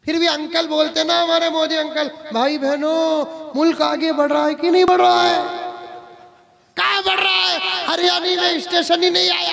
फिर भी अंकल बोलते ना हमारे मोदी अंकल। भाई बहनों, मुल्क आगे बढ़ रहा है कि नहीं बढ़ रहा है? कहाँ बढ़ रहा है? हरियाणा में स्टेशन ही नहीं आया।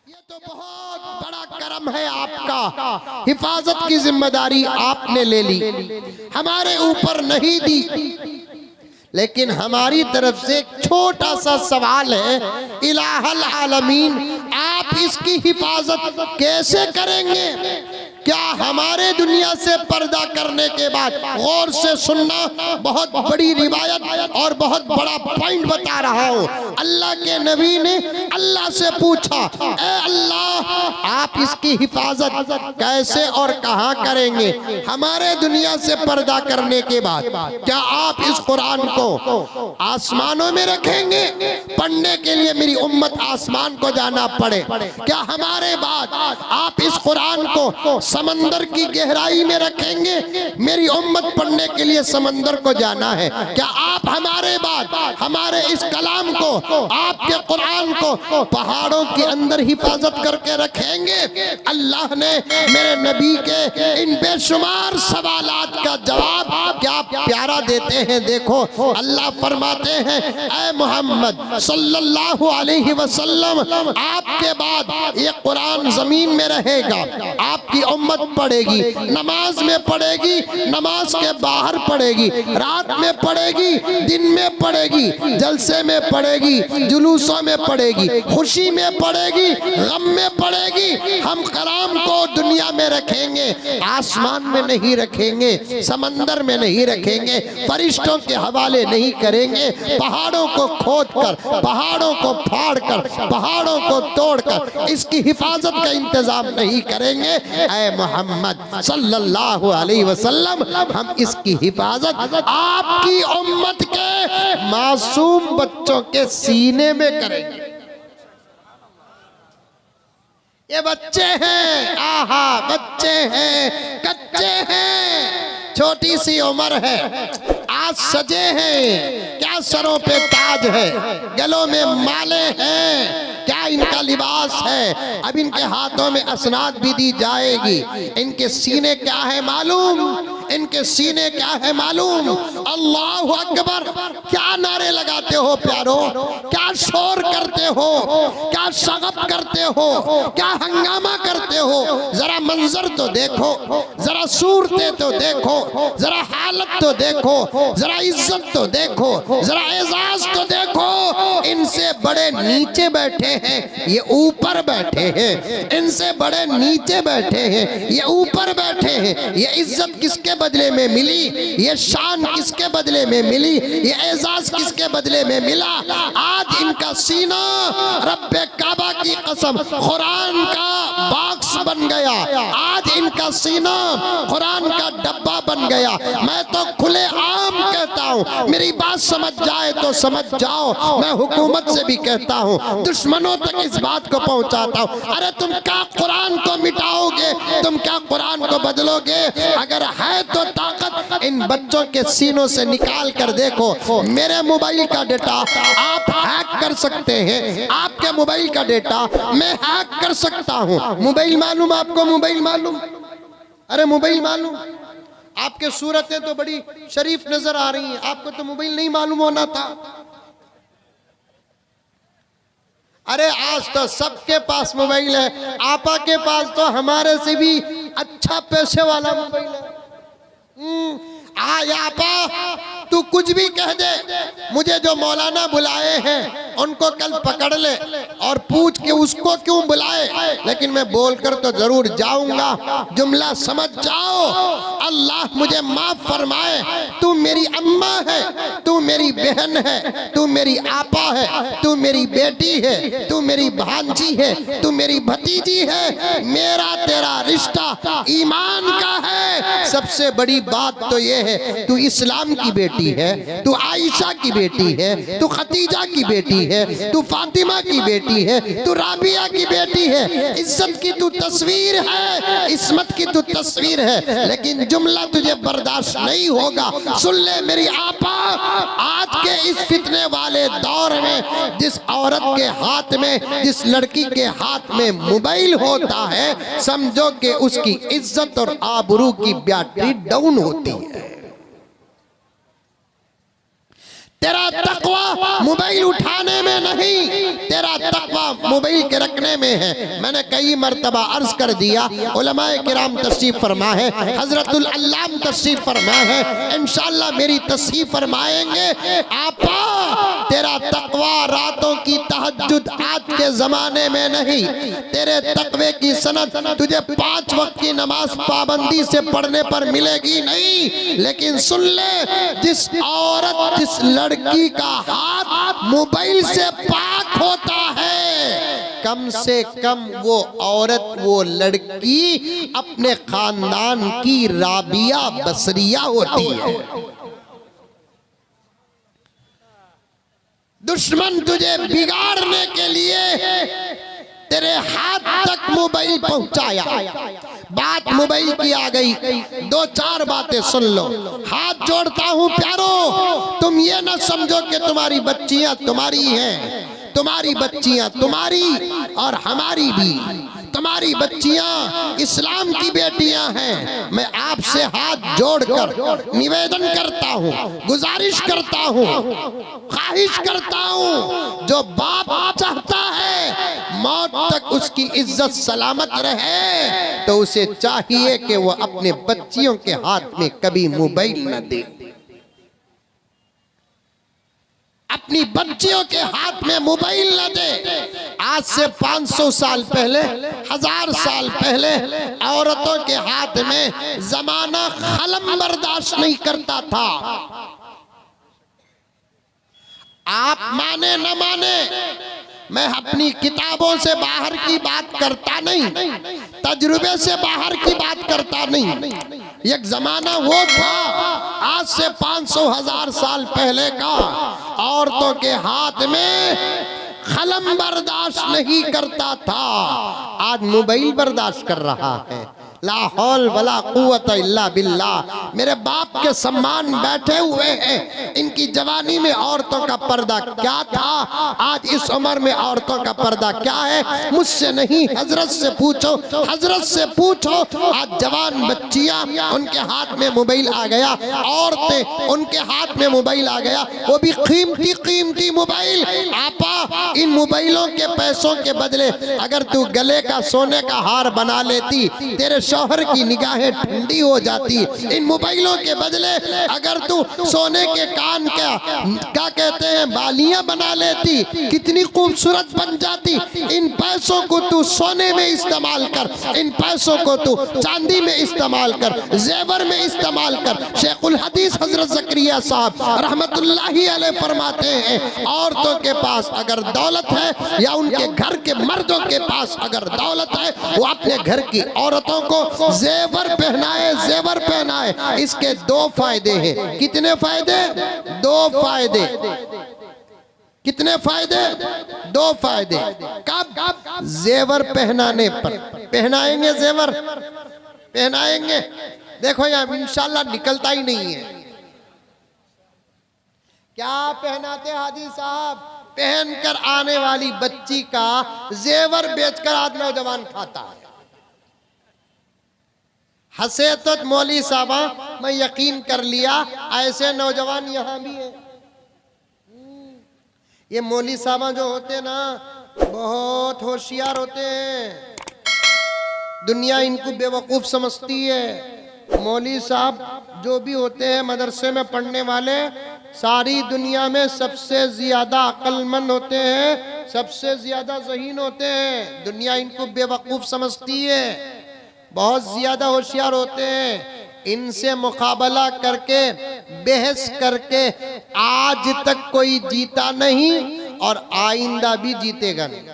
ये तो बहुत बड़ा करम है आपका, हिफाजत की जिम्मेदारी आपने ले ली, हमारे ऊपर नहीं दी। लेकिन हमारी तरफ से एक छोटा सा सवाल है, इलाहल आलमीन, आप इसकी हिफाजत कैसे करेंगे? क्या हमारे दुनिया से पर्दा करने के बाद, गौर से सुनना, बहुत बड़ी रिवायत और बहुत बड़ा पॉइंट बता रहा हूँ। अल्लाह के नबी ने अल्लाह से पूछा, ए अल्लाह, आप इसकी हिफाजत कैसे और कहाँ करेंगे? हमारे दुनिया से पर्दा करने के बाद क्या आप इस कुरान को आसमानों में रखेंगे पढ़ने के लिए मेरी उम्मत आसमान को जाना पड़े? क्या हमारे बाद आप इस कुरान को समंदर की गहराई में रखेंगे, मेरी उम्मत पढ़ने के लिए समंदर को जाना है? क्या आप हमारे बाद हमारे इस कलाम को, आपके कुरान को पहाड़ों के अंदर हिफाजत करके रखेंगे? अल्लाह ने मेरे नबी के इन बेशुमार सवालात का जवाब क्या प्यारा देते हैं। देखो, अल्लाह फरमाते हैं, ऐ मोहम्मद सल्लल्लाहु अलैहि वसल्लम, आपके बाद ये कुरान जमीन में रहेगा, आपकी उम्मत पढ़ेगी, नमाज में पढ़ेगी, नमाज के बाहर पढ़ेगी, रात में पढ़ेगी, दिन में पढ़ेगी, जलसे में पढ़ेगी, जुलूसों में पढ़ेगी, खुशी में पढ़ेगी, गम में पढ़ेगी। हम कलाम को दुनिया में रखेंगे, आसमान में नहीं रखेंगे, समंदर में नहीं रखेंगे, फरिश्तों के हवाले नहीं करेंगे, पहाड़ों को खोदकर, पहाड़ों को फाड़कर, पहाड़ों को तोड़कर इसकी हिफाजत का इंतजाम नहीं करेंगे। ऐ मोहम्मद सल्लल्लाहु अलैहि वसल्लम, हम इसकी हिफाजत आपकी उम्मत के मासूम बच्चों के सीने में करेंगे। ये बच्चे हैं, आहा, बच्चे हैं, कच्चे हैं, छोटी सी उम्र है, आज सजे हैं, क्या सरों पे ताज है, गलों में माले हैं, क्या इनका लिबास है, अब इनके हाथों में असनाद भी दी जाएगी। इनके सीने क्या है मालूम? इनके सीने क्या है मालूम? अल्लाहु अकबर। क्या नारे लगाते हो प्यारो, क्या शोर करते हो, क्या शगफ करते हो, क्या हंगामा करते हो? जरा मंजर तो देखो, जरा सूरतें तो देखो, जरा हालत तो देखो, जरा इज्जत तो देखो, जरा एजाज तो देखो। इनसे बड़े नीचे बैठे हैं, ये ऊपर बैठे हैं, इनसे बड़े नीचे बैठे हैं, ये ऊपर बैठे हैं। ये इज्जत किसके बदले में मिली? ये शान किसके बदले में मिली? ये एजाज किसके बदले में मिला? आज इनका सीना रब्बे काबा की कसम कुरान का बॉक्स बन गया, आज इनका सीना कुरान का डब्बा बन गया। मैं तो खुले आम कहता हूँ, मेरी बात समझ जाए तो समझ जाओ, मैं हुकूमत से भी कहता हूँ, दुश्मनों तक इस बात को पहुँचाता हूँ। अरे तुम क्या कुरान को मिटाओगे? तुम क्या कुरान को बदलोगे? अगर है तो ताकत इन बच्चों के सीनों से निकाल कर देखो। मेरे मोबाइल का डेटा आप हैक कर सकते हैं, आपके मोबाइल का डेटा मैं हैक कर सकता हूँ। मोबाइल मालूम आपको? मोबाइल मालूम? अरे मोबाइल मालूम? आपके सूरतें तो बड़ी शरीफ नजर आ रही हैं, आपको तो मोबाइल नहीं मालूम होना था। अरे आज तो सबके पास मोबाइल है, आपा के पास तो हमारे से भी अच्छा पैसे वाला मोबाइल है। आपा तू कुछ भी कह दे, मुझे जो मौलाना बुलाए हैं उनको कल पकड़ ले और पूछ के उसको क्यों बुलाए, लेकिन मैं बोलकर तो जरूर जाऊंगा। जुमला समझ जाओ, अल्लाह मुझे माफ फरमाए। तू मेरी अम्मा है, तू मेरी बहन है, तू मेरी आपा है, तू मेरी बेटी है, तू मेरी भांजी है, तू मेरी भतीजी है। मेरा तेरा रिश्ता ईमान का है। सबसे बड़ी बात तो ये है, तू इस्लाम की बेटी है, तू आयशा की बेटी है, तू खतीजा की बेटी है, तू फातिमा की बेटी है, तू राबिया की बेटी है, इज्जत की तू तस्वीर है, इस्मत की तू तस्वीर है, लेकिन जुमला तुझे बर्दाश्त नहीं होगा। सुन ले मेरी आपा, आज के इस फितने वाले दौर में जिस औरत के हाथ में, जिस लड़की के हाथ में मोबाइल होता है, समझो कि उसकी इज्जत और आबरू की बैटरी डाउन होती है। तेरा तकवा मोबाइल उठाने में नहीं, तेरा तकवा मोबाइल के रखने में है। मैंने कई मर्तबा अर्ज कर दिया, उलमाए किराम तशरीफ फरमा है, हजरतुल अल्लाम तशरीफ फरमा है, इंशाअल्लाह मेरी तशरीफ फरमाएंगे। आपा तेरा तकवा रातों की तहज्जुद आज के जमाने में नहीं, तेरे तकवे की सनद तुझे 5 वक्त की नमाज पाबंदी से पढ़ने पर मिलेगी नहीं। लेकिन सुन ले, जिस औरत, जिस लड़की का हाथ मोबाइल से पाक होता है, कम से कम वो औरत, वो लड़की अपने खानदान की राबिया बसरिया होती है। दुश्मन तुझे बिगाड़ने के लिए तेरे हाथ तक मोबाइल पहुंचाया, बात मोबाइल की आ गई। 2-4 बातें सुन लो, हाथ जोड़ता हूं प्यारो, तुम ये ना समझो कि तुम्हारी बच्चियां तुम्हारी हैं, तुम्हारी बच्चियां तुम्हारी और हमारी भी, तुम्हारी बच्चियां इस्लाम की बेटियां हैं। मैं आपसे हाथ जोड़कर निवेदन करता हूं, गुजारिश करता हूं, ख्वाहिश करता हूं, जो बाप चाहता है मौत तक उसकी इज्जत सलामत रहे, तो उसे चाहिए कि वो अपने बच्चियों के हाथ में कभी मोबाइल न दे, अपनी बच्चियों के हाथ में मोबाइल न दे। आज से 500 साल पहले, 1000 साल पहले औरतों के हाथ में जमाना कलम बर्दाश्त नहीं करता था। आप माने न माने, मैं अपनी किताबों से बाहर की बात करता नहीं, तजुर्बे से बाहर की बात करता नहीं। एक जमाना वो था आज से 500-1000 साल पहले का, औरतों के हाथ में कलम बर्दाश्त नहीं करता था, आज मोबाइल बर्दाश्त कर रहा है। ला हौल वला कुव्वत इल्ला बिल्लाह। मेरे बाप के सम्मान बैठे हुए हैं, इनकी जवानी में औरतों का पर्दा क्या था, आज इस उम्र में औरतों का पर्दा क्या है। मुझसे नहीं, हजरत से पूछो, हजरत से पूछो। आज जवान बच्चियां, उनके हाथ में मोबाइल आ गया, औरतें उनके हाथ में मोबाइल आ गया, वो भी कीमती कीमती मोबाइल। आपा इन मोबाइलों के पैसों के बदले अगर तू गले का सोने का हार बना लेती, तेरे शौहर की निगाहें ठंडी हो जाती। इन मोबाइलों के बदले अगर तू सोने के कान का क्या कहते हैं बालियां बना लेती, कितनी खूबसूरत बन जाती। इन पैसों को तू सोने में इस्तेमाल कर, इन पैसों को तू चांदी में इस्तेमाल कर, जेवर में इस्तेमाल कर। शेखुल हदीस हजरत ज़करिया साहब रहमतुल्लाहि अलैह फरमाते हैं, औरतों के पास अगर दौलत है या उनके घर के मर्दों के पास अगर दौलत है, वो अपने घर की औरतों को जेवर पहनाए, जेवर पहनाए। इसके 2 फायदे हैं। कितने फायदे? 2 फायदे। कितने फायदे? 2 फायदे। कब? जेवर पहनाने पर। पहनाएंगे जेवर, पहनाएंगे। देखो यार इंशाल्लाह निकलता ही नहीं है। क्या पहनाते हाजी साहब? पहनकर आने वाली बच्ची का जेवर बेचकर आज नौजवान खाता है। हंसे तो मौली साहबा, मैं यकीन कर लिया ऐसे नौजवान यहाँ भी हैं। ये मौली साहबा जो होते ना, बहुत होशियार होते हैं, दुनिया इनको बेवकूफ समझती है। मौली साहब जो भी होते हैं मदरसे में पढ़ने वाले, सारी दुनिया में सबसे ज्यादा अक्लमंद होते हैं, सबसे ज्यादा ज़हीन होते हैं। दुनिया इनको बेवकूफ समझती है, बहुत ज्यादा होशियार होते हैं। इनसे मुकाबला करके, बहस करके आज तक कोई जीता नहीं और आइंदा भी जीतेगा नहीं।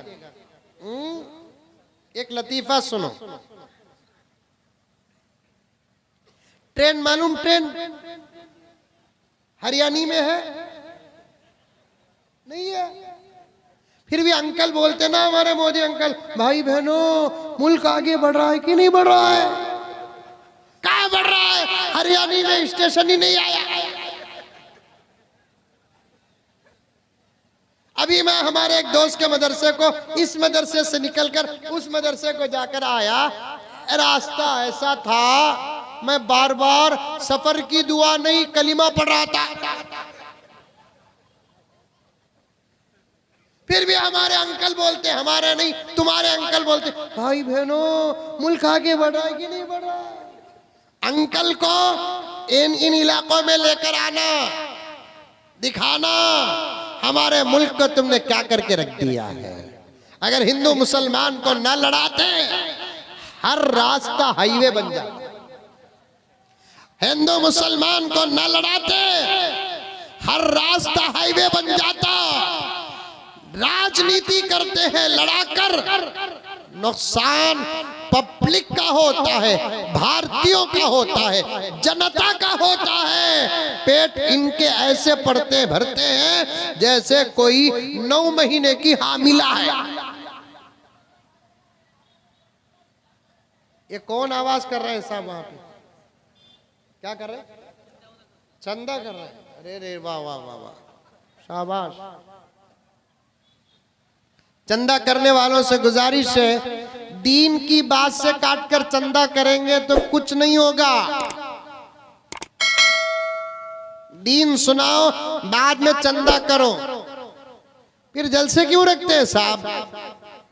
एक लतीफा सुनो। ट्रेन मालूम, ट्रेन हरियाणी में है नहीं है? फिर भी अंकल बोलते ना हमारे मोदी अंकल, भाई बहनों मुल्क आगे बढ़ रहा है कि नहीं बढ़ रहा है? कहाँ बढ़ रहा है? हरियाणा में स्टेशन ही नहीं आया। अभी मैं हमारे एक दोस्त के मदरसे को, इस मदरसे से निकलकर उस मदरसे को जाकर आया, रास्ता ऐसा था मैं बार बार सफर की दुआ नहीं कलीमा पढ़ रहा था। फिर भी हमारे अंकल बोलते, हमारे नहीं तुम्हारे अंकल बोलते, भाई बहनों मुल्क आगे बढ़ रहा है कि नहीं बढ़ रहा है? अंकल को इन इलाकों में लेकर आना, दिखाना हमारे मुल्क को तुमने क्या करके रख दिया है। अगर हिंदू मुसलमान को न लड़ाते हर रास्ता हाईवे बन जाता। हिंदू मुसलमान को न लड़ाते हर रास्ता हाईवे बन जाता। राजनीति करते हैं लड़ाकर, नुकसान पब्लिक का होता है, भारतीयों का होता है, जनता का होता है। पेट इनके ऐसे पड़ते भरते हैं जैसे कोई 9 महीने की हामिला है। ये कौन आवाज कर रहे हैं साहब? वहां पे क्या कर रहे हैं? चंदा कर रहे हैं। अरे रे वाह वाह वाह वाह, शाबाश। चंदा करने वालों से गुजारिश है, दीन की बात से काटकर चंदा करेंगे तो कुछ नहीं होगा। दीन सुनाओ, बाद में चंदा करो। फिर जलसे क्यों रखते हैं साहब?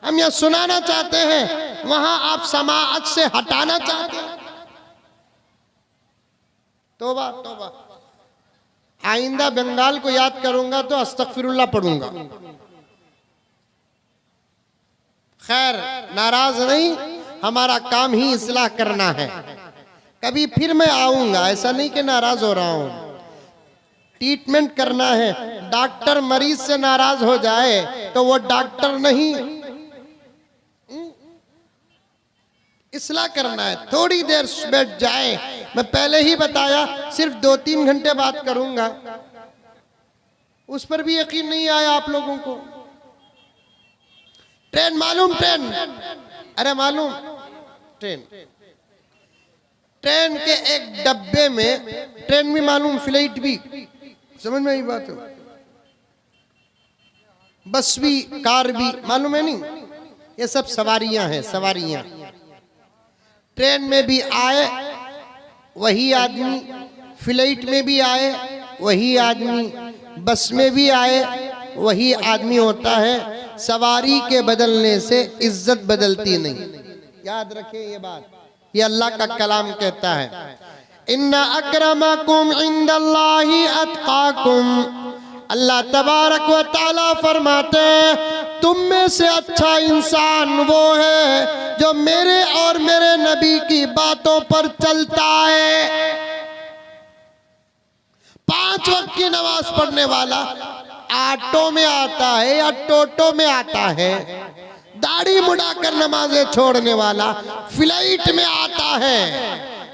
हम यह सुनाना चाहते हैं, वहां आप समाज से हटाना चाहते हैं। तौबा तौबा। आइंदा बंगाल को याद करूंगा तो अस्तगफिरुल्लाह पढ़ूंगा। खैर, नाराज नहीं, हमारा काम ही इस्लाह करना है। कभी फिर मैं आऊंगा, ऐसा नहीं कि नाराज हो रहा हूं। ट्रीटमेंट करना है। डॉक्टर मरीज से नाराज हो जाए तो वो डॉक्टर नहीं, इस्लाह करना है। थोड़ी देर बैठ जाए, मैं पहले ही बताया सिर्फ 2-3 घंटे बात करूंगा, उस पर भी यकीन नहीं आया आप लोगों को। ट्रेन मालूम, ट्रेन, अरे मालूम ट्रेन, ट्रेन के एक डब्बे में, ट्रेन भी मालूम, फ्लाइट भी, समझ में आई बात है, बस भी, कार भी मालूम है नहीं? ये सब सवारियां हैं, सवारियां। ट्रेन में भी आए वही आदमी, फ्लाइट में भी आए वही आदमी, बस में भी आए वही आदमी होता है। सवारी के बदलने से इज्जत बदलती नहीं, याद रखें ये बात। ये अल्लाह का कलाम कहता है, इन्ना अक्रमकुम इंदल्लाहि अत्काकुम। अल्लाह तबारक व तआला फरमाते हैं, तुम में से अच्छा इंसान वो है जो मेरे और मेरे नबी की बातों पर चलता है। 5 वक्त की नमाज पढ़ने वाला ऑटो में आता है या टोटो में आता है, दाढ़ी मुड़ाकर नमाजें छोड़ने वाला फ्लाइट में आता है।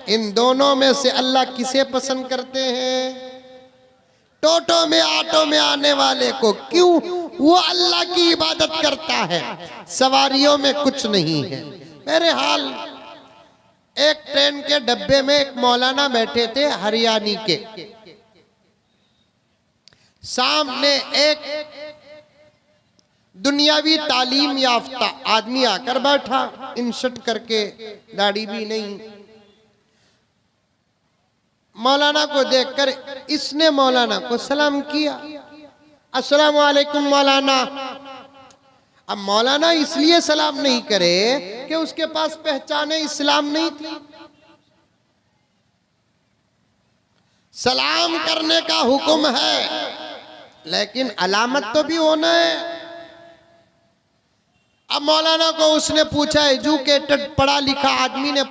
इन दोनों में से अल्लाह किसे पसंद करते हैं? टोटो में, ऑटो में आने वाले को। क्यों? वो अल्लाह की इबादत करता है, सवारियों में कुछ नहीं है। मेरे हाल, एक ट्रेन के डब्बे में एक मौलाना बैठे थे हरियाणी के, सामने एक दुनियावी तालीम याफ्ता आदमी आकर बैठा, इनशर्ट करके, दाढ़ी भी नहीं। मौलाना को देखकर इसने मौलाना को सलाम किया, अस्सलाम वालेकुम मौलाना। अब मौलाना इसलिए सलाम नहीं करे कि उसके पास पहचाने इस्लाम नहीं थी। सलाम करने का हुक्म है, लेकिन अलामत तो भी होना है। अब मौलाना को उसने पूछा, एजुकेटेड पढ़ा लिखा आदमी ने